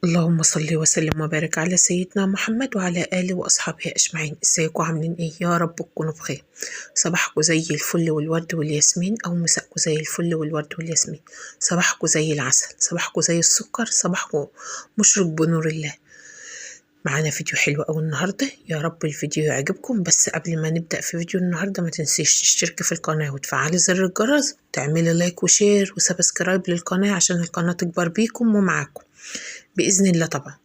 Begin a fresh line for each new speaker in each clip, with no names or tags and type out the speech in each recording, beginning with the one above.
اللهم صل وسلم وبارك على سيدنا محمد وعلى آله وأصحابه أجمعين. ازيكم عاملين ايه؟ يا رب تكونوا بخير. صباحكم زي الفل والورد والياسمين، أو مساءكم زي الفل والورد والياسمين. صباحكم زي العسل، صباحكم زي السكر، صباحكم مشرق بنور الله. معانا فيديو حلو أوي النهاردة، يا رب الفيديو يعجبكم. بس قبل ما نبدأ في فيديو النهاردة ما تنسيش تشتركي في القناة وتفعلي زر الجرس، تعملي لايك وشير وسبسكرايب للقناة عشان القناة تكبر بيكم ومعاكم بإذن الله. طبعا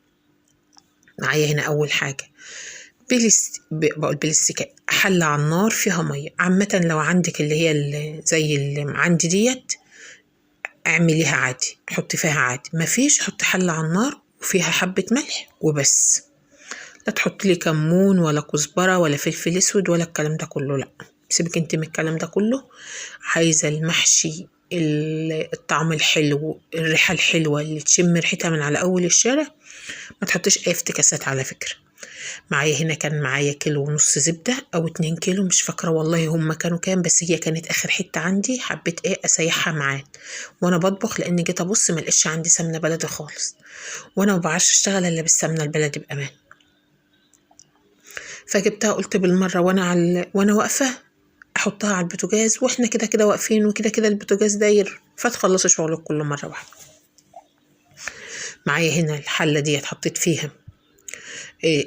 معايا هنا أول حاجة بقول بلاستيك حلة على النار فيها مية. عامة لو عندك اللي هي زي اللي عندي ديت اعمليها عادي، حطي فيها عادي. مفيش، حطي حلة على النار وفيها حبة ملح وبس. لا تحطي لي كمون ولا كزبرة ولا فلفل اسود ولا الكلام ده كله، لا سيبك انت من الكلام ده كله. عايزة المحشي الطعم الحلو، الريحة الحلوة اللي تشم ريحتها من على أول الشارع، ما تحطيش أي افتكاسات على فكرة. معايا هنا كان معايا 1.5 كيلو زبدة أو 2 كيلو، مش فاكرة والله هما كانوا كام، بس هي كانت آخر حتة عندي. حبيت أسيحها معاه وأنا بطبخ، لأن جيت أبص ما لقيتش عندي سمنة بلدي خالص، وأنا ما بعرفش أشتغل إلا بالسمنة البلدي بأمان. فجبتها قلت بالمرة وأنا واقفة أحطها على البوتاجاز، وإحنا كده كده واقفين وكده كده البوتاجاز داير، فتخلصي شغلك كله مرة واحدة. معايا هنا الحلة ديت حطيت فيها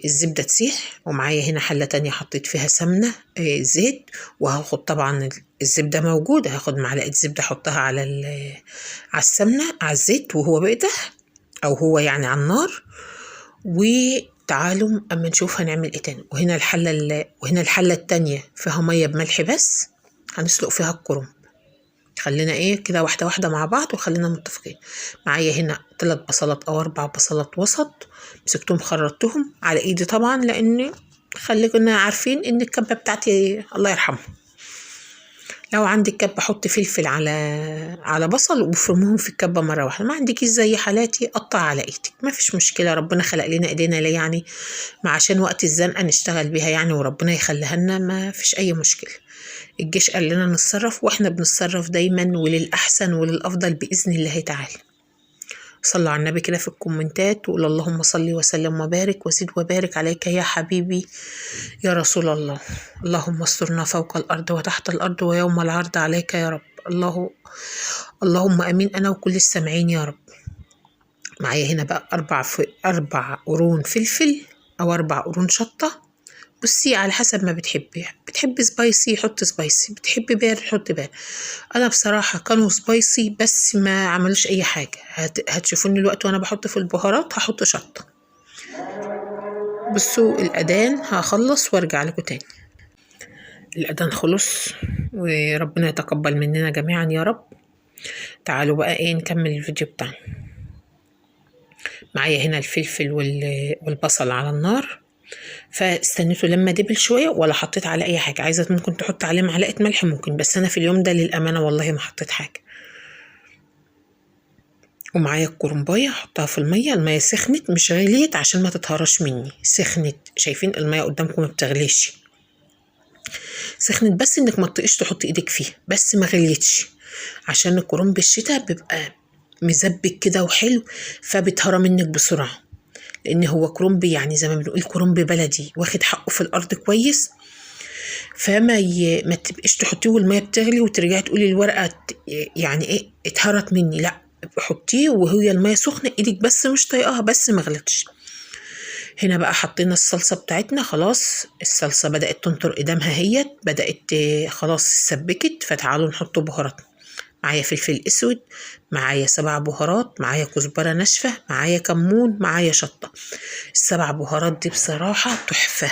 الزبدة تسيح، ومعايا هنا حلة تانية حطيت فيها سمنة زيت. وهاخد طبعا الزبدة موجودة، هاخد معلقة زبدة احطها على السمنة على الزيت وهو بيقدح، او هو يعني على النار. وتعالوا اما نشوف هنعمل ايه تاني. وهنا الحلة التانية فيها مية بملح بس، هنسلق فيها الكرنب. خلينا ايه كده واحدة واحدة مع بعض وخلينا متفقين. معايا هنا 3 بصلات او 4 بصلات وسط، مسكتهم خرطتهم على ايدي طبعا، لان خلينا عارفين ان الكبة بتاعتي الله يرحمها. لو عندك كبة حط فلفل على بصل وفرمهم في الكبة مرة واحدة. ما عندكيش زي حالاتي قطع على ايدك، ما فيش مشكلة، ربنا خلق لنا ايدينا ليه يعني؟ ما عشان وقت الزنقة نشتغل بيها يعني، وربنا يخليها لنا، ما فيش اي مشكلة. الجيش قال لنا نتصرف واحنا بنتصرف دايما، وللأحسن وللأفضل بإذن الله تعالى. صلوا على النبي كده في الكومنتات وقول اللهم صل وسلم وبارك وزد وبارك عليك يا حبيبي يا رسول الله. اللهم استرنا فوق الأرض وتحت الأرض ويوم العرض عليك يا رب. اللهم أمين أنا وكل السامعين يا رب. معايا هنا بقى 4 قرون فلفل أو 4 قرون شطة. بصي على حسب ما بتحبي سبايسي حط سبايسي، بتحبي بارد حط بارد. انا بصراحه كانوا سبايسي بس ما عملوش اي حاجه. هتشوفوني الوقت وانا بحط في البهارات هحط شطه. بصوا الاذان هخلص وارجع لكم تاني. الاذان خلص وربنا يتقبل مننا جميعا يا رب. تعالوا بقى ايه نكمل الفيديو بتاعنا. معايا هنا الفلفل والبصل على النار، فاستنيته لما دبل شويه، ولا حطيت على اي حاجه. عايزه ممكن تحط عليه معلقه ملح ممكن، بس انا في اليوم ده للامانه والله ما حطيت حاجه. ومعايا الكرنبايه احطها في الميه سخنت مش غليت عشان ما تتهرش مني، سخنت. شايفين الميه قدامكم ما بتغليش، سخنت بس انك ما تطقيش تحطي ايدك فيها، بس ما غليتش عشان الكرنب الشتاء بيبقى مزبك كده وحلو، فبتهرى منك بسرعه، لان هو كرنب يعني زي ما بنقول كرنب بلدي واخد حقه في الارض كويس. ما تبقيش تحطيه والميه بتغلي وترجعي تقولي الورقه يعني ايه اتهرت مني، لا حطيه وهي الميه سخنه، ايدك بس مش طايقاها، بس ما غلطش. هنا بقى حطينا الصلصه بتاعتنا خلاص، الصلصه بدات تنطر قدامها، هي بدات خلاص سبكت. فتعالوا نحط بهاراتنا. معايا فلفل اسود، معايا 7 بهارات، معايا كزبره ناشفه، معايا كمون، معايا شطه. ال7 بهارات دي بصراحه تحفه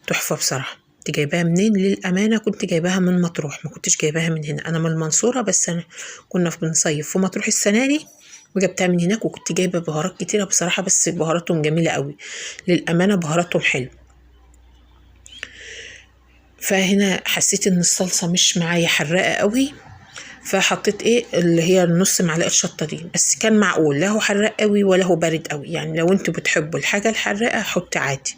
تحفه بصراحه. كنت جايباها منين؟ للامانه كنت جايباها من مطروح، ما كنتش جايباها من هنا. انا من المنصوره بس انا كنا بنصيف في مطروح السنه دي وجبتها من هناك، وكنت جايبه بهارات كتيره بصراحه، بس بهاراتهم جميله قوي للامانه، بهاراتهم حلو. فهنا حسيت ان الصلصه مش معايا حراقه قوي، فحطيت ايه اللي هي نص معلقه شطه دي، بس كان معقول، لا هو حراق قوي ولا هو بارد قوي يعني. لو انتوا بتحبوا الحاجه الحراقه حطي عادي.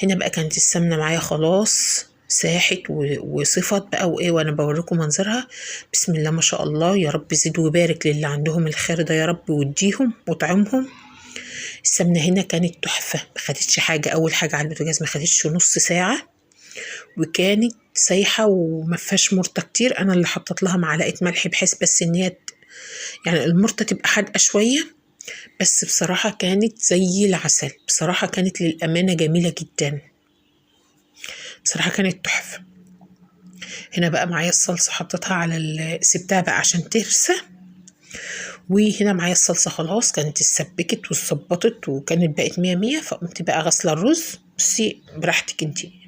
هنا بقى كانت السمنه معايا خلاص ساحت وصفت بقى وايه، وانا بوريكم منظرها. بسم الله ما شاء الله، يا رب زيد وبارك للي عندهم الخير ده يا رب، واديهم وطعمهم. السمنة هنا كانت تحفة، ما خدتش حاجة. أول حاجة على البوتاجاز ما خدتش نص ساعة، وكانت سايحة وما فيهاش مرطة كتير. أنا اللي حطيت لها معلقة ملح بحيث بس إن هي يعني المرطة تبقى حادقة شوية. بس بصراحة كانت زي العسل، بصراحة كانت للأمانة جميلة جدا، بصراحة كانت تحفة. هنا بقى معايا الصلصة حطيتها على سبتها بقى عشان ترسى. وهنا معايا الصلصة خلاص كانت اتسبكت واتظبطت وكانت بقت مية مية. فقمت بقى غسلة الرز. بصي براحتك انتي،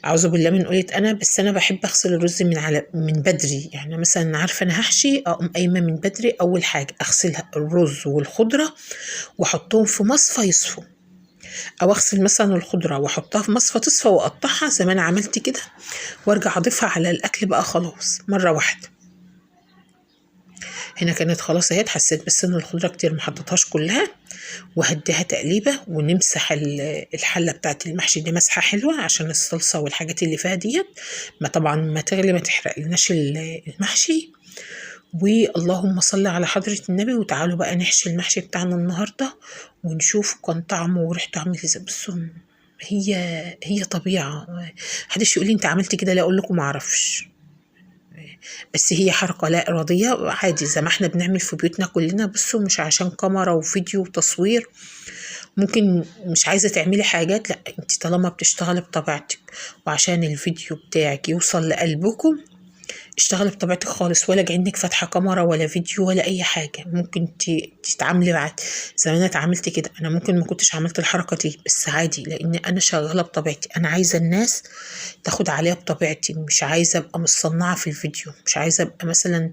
أعوذ بالله من قولة أنا، بس أنا بحب أغسل الرز من بدري. يعني مثلا عارفة أنا هحشي، أقوم قايمة من بدري أول حاجة أغسل الرز والخضرة وأحطهم في مصفى يصفوا، أو أغسل مثلا الخضرة وأحطها في مصفى تصفى وأقطعها زي ما أنا عملت كده، وأرجع أضيفها على الأكل بقى خلاص مرة واحدة. هنا كانت خلاص اهي، حسيت بس ان الخضره كتير ما حطيتهاش كلها، وهديها تقليبه ونمسح الحله بتاعت المحشي دي مسحه حلوه عشان الصلصه والحاجات اللي فيها ديت ما طبعا ما تغلي ما تحرق لناش المحشي. واللهم صل على حضرة النبي. وتعالوا بقى نحشي المحشي بتاعنا النهارده ونشوف كان طعمه وريحته عامل ازاي. بصوا هي طبيعه، محدش يقول لي انت عملتي كده، لا اقول لكم ما اعرفش، بس هي حركة لا إرادية عادي زي ما احنا بنعمل في بيوتنا كلنا. بصوا مش عشان كاميرا وفيديو وتصوير، ممكن مش عايزة تعملي حاجات، لا انت طالما بتشتغلي بطبيعتك وعشان الفيديو بتاعك يوصل لقلبكم اشتغلي بطبيعتك خالص، ولا كأنك فاتحة كاميرا ولا فيديو ولا أي حاجة. ممكن تتعاملي بعد زي ما أنا اتعاملت كده. أنا ممكن ما كنتش عملت الحركة دي بس عادي، لأن أنا شغالة بطبيعتي. أنا عايزة الناس تاخد عليها بطبيعتي، مش عايزة أبقى مصنعة في الفيديو، مش عايزة أبقى مثلا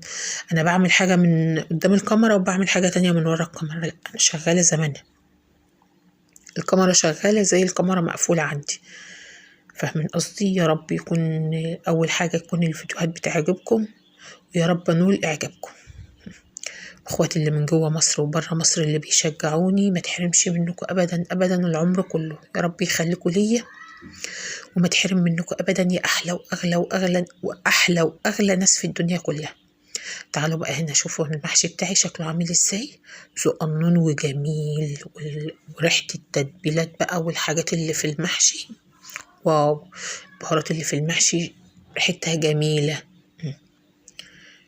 أنا بعمل حاجة من قدام الكاميرا وبعمل حاجة تانية من ورا الكاميرا. لا أنا شغالة زمانها، الكاميرا شغالة زي الكاميرا مقفولة عندي. فاهمين قصدي؟ يا رب يكون أول حاجة تكون الفيديوهات بتعجبكم، ويا رب نول إعجابكم. اخواتي اللي من جوه مصر وبره مصر اللي بيشجعوني، ما تحرمش منكم ابدا ابدا العمر كله. يا رب يخليكم ليا وما تحرم منكم ابدا، يا احلى واغلى واغلى واحلى واغلى ناس في الدنيا كلها. تعالوا بقى هنا شوفوا المحشي بتاعي شكله عامل ازاي، صغنون وجميل، وريحه التتبيلات بقى والحاجات اللي في المحشي، واو. البهارات اللي في المحشي ريحتها جميله.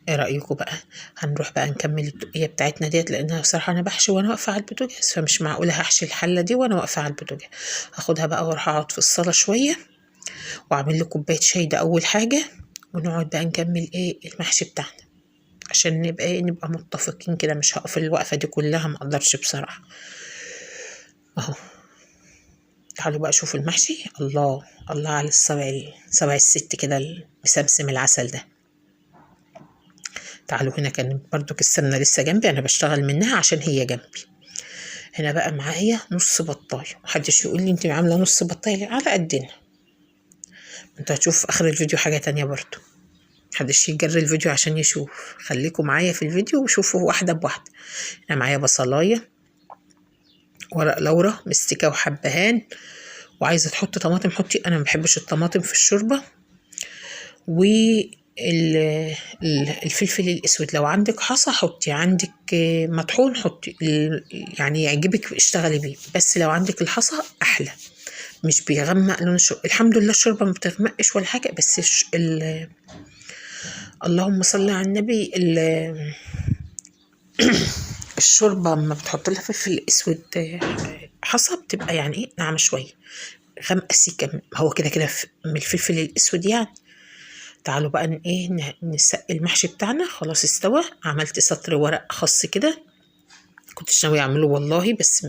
ايه رأيكم بقى؟ هنروح بقى نكمل الدقية بتاعتنا ديت، لانها بصراحة انا بحشي وانا واقفة على البوتاجاز، فمش معقولة هحشي الحلة دي وانا واقفة على البوتاجاز. هاخدها بقى واروح اقعد في الصالة شوية واعمل لي كوباية شاي، ده اول حاجة. ونقعد بقى نكمل ايه المحشي بتاعنا عشان نبقى نبقى متفقين كده. مش هقف الوقفة دي كلها، ما اقدرش بصراحة. اهو تعالوا بقى شوفوا المحشي. الله الله على صبع الست كده المسمسم العسل ده. تعالوا هنا كان برضو السمنة لسه جنبي، أنا بشتغل منها عشان هي جنبي. هنا بقى معايا نص بطاية. محدش يقول لي انت عاملة نص بطاية على قدنا، انت هتشوف في آخر الفيديو حاجة تانية برضو. محدش يجري الفيديو عشان يشوف، خليكم معايا في الفيديو وشوفوا واحدة بواحدة. هنا معايا بصلاية، ورق لورا مستكة وحبهان، وعايزة تحط طماطم حطي، أنا ما بحبش الطماطم في الشوربة. و الفلفل الاسود لو عندك حصى حطي، عندك مطحون حطي، يعني يعجبك اشتغلي بيه. بس لو عندك الحصى احلى، مش بيغمق لون الشوربه. الحمد لله الشوربه ما بتغمقش ولا حاجه، بس اللهم صل على النبي الشوربه لما بتحط لها فلفل اسود حصى بتبقى يعني ايه ناعمه شويه، غامقه سيكه. هو كده كده من الفلفل الاسود يعني. تعالوا بقى نسقي المحشي بتاعنا. خلاص استوى، عملت سطر ورق خاص كده، كنتش ناوي اعمله والله، بس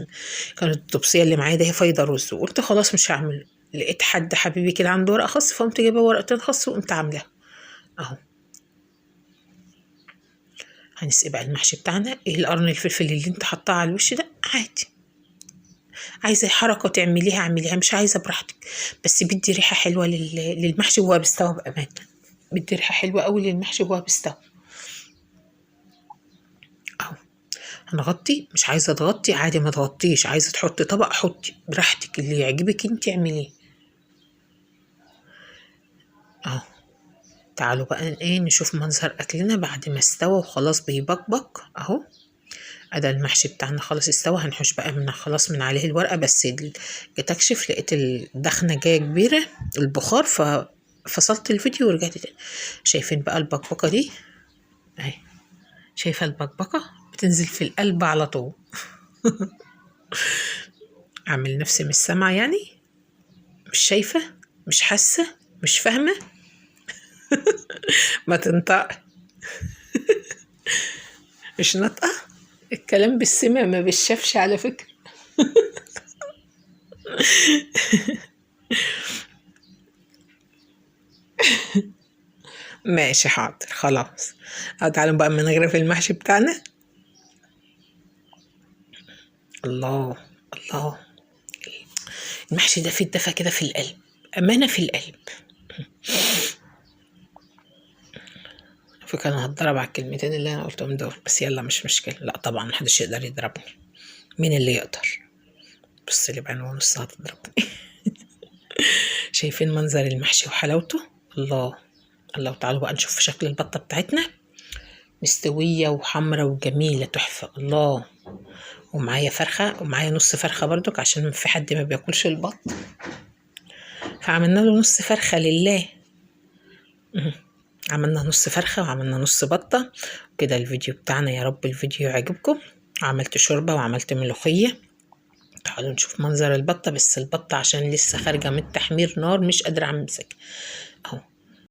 كانت الطبسيه اللي معايا ده هي فايده رز، وقلت خلاص مش هعمله. لقيت حد حبيبي كده عنده ورق خاص، فقمت جايبه ورقتين خاص وقمت عاملاه اهو. هنسقي بقى المحشي بتاعنا. ايه القرن الفلفل اللي انت حطاه على الوش ده عادي، عايزه حركه تعمليها اعمليها، مش عايزه براحتك، بس بدي ريحه حلوه للمحشي وهو بيستوى. بامان بدي ريحه حلوه قوي للمحشي وهو بيستوى اهو. هنغطي، مش عايزه تغطي عادي ما تغطيش، عايزه تحطي طبق حطي براحتك، اللي يعجبك انت اعمليه اهو. تعالوا بقى نشوف منظر اكلنا بعد ما استوى وخلاص بيبقبق اهو. ادي المحشي بتاعنا خلاص استوى. هنحوش بقى من خلاص من عليه الورقة، بس جيت اكشف لقيت الدخنة جاية كبيرة البخار، ففصلت الفيديو ورجعت تاني. شايفين بقى البكبكة دي اهي، شايفة البكبكة بتنزل في القلب على طول. اعمل نفسي مش سامعة يعني، مش شايفة، مش حاسة، مش فاهمة. ما تنطق. مش ناطقة. الكلام بالسمع ما بالشافش على فكرة. ماشي حاضر خلاص. تعالوا بقى من غير في المحشي بتاعنا. الله الله، المحشي ده فيه الدفى كده في القلب، أمانة في القلب. فكرة أنا هتضرب على الكلمتين اللي أنا قلتهم دول، بس يلا مش مشكلة. لا طبعا محدش يقدر يضربني. مين اللي يقدر؟ بص لي بعين ونص هتضربني. شايفين منظر المحشي وحلاوته؟ الله الله. تعالوا بقى نشوف شكل البطة بتاعتنا، مستوية وحمرة وجميلة تحفة. الله. ومعايا فرخة، ومعايا نص فرخة برضك عشان في حد ما بياكلش البط، فعملنا له نص فرخة لله. عملنا نص فرخة وعملنا نص بطة. وكده الفيديو بتاعنا، يا رب الفيديو يعجبكم. عملت شوربة وعملت ملوخية. تعالوا نشوف منظر البطة. بس البطة عشان لسه خارجة من تحمير نار مش قادرة امسك.